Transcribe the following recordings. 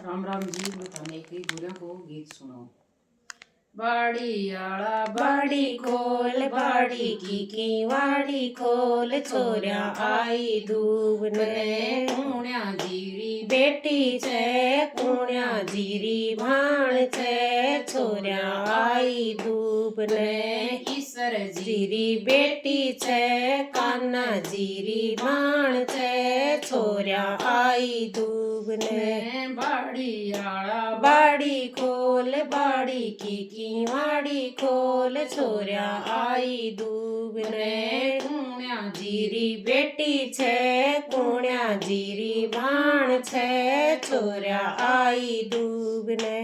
राम राम जी। मैं थाने एक गुड़िया को गीत सुनाऊं। बाड़ी आला बाड़ी खोल, बाड़ी की वाड़ी खोल, छोरिया आई दूब ने कुण्या जीरी बेटी छे, कुण्या जीरी भाण छे, छोरिया आई दूब ने ईसर जीरी बेटी छे, कान्हा जीरी भाण छे, छोरिया आई दूब ने बाड़ी आला बाड़ी खोल, बाड़ी की वाड़ी खोल, छोरिया आई दूब ने कुण्या जीरी बेटी छे, कुण्या जीरी भाण छे, छोरिया आई दूब ने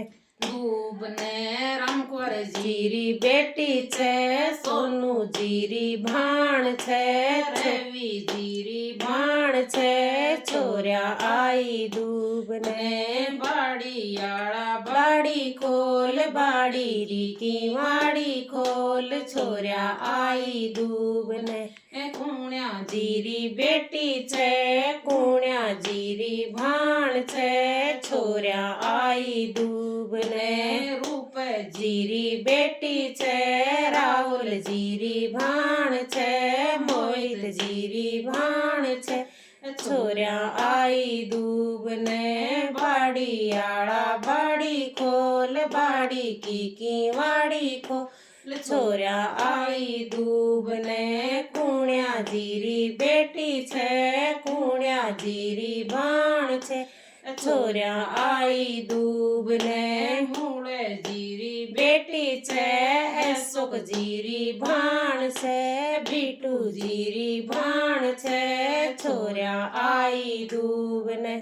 रामकोर जीरी बेटी छे, सोनू जीरी भाण छे, रवि जीरी भाण छे, छोरिया आई दूब ने बाड़ी आला बाड़ी खोल, बाड़ी की वाड़ी खोल, छोरिया आई दूब ने कुण्या जीरी बेटी छे, कुण्या जीरी भाण छे, छोरिया आई दूब ने रूप जीरी बेटी छे, राहुल जीरी भाण छे, मोहित जीरी भाण छे, छोरिया आई दूब ने बाड़ी आला बाड़ी खोल, बाड़ी की वाड़ी खोल, छोरिया आई दूब ने कुण्या जीरी बेटी छे, कुण्या जीरी भाण छे, छोरिया आई दूब ने मूळे जीरी बेटी छे, अशोक जीरी भाण छे, बीटू जीरी भाण छे, छोरिया आई दूब ने।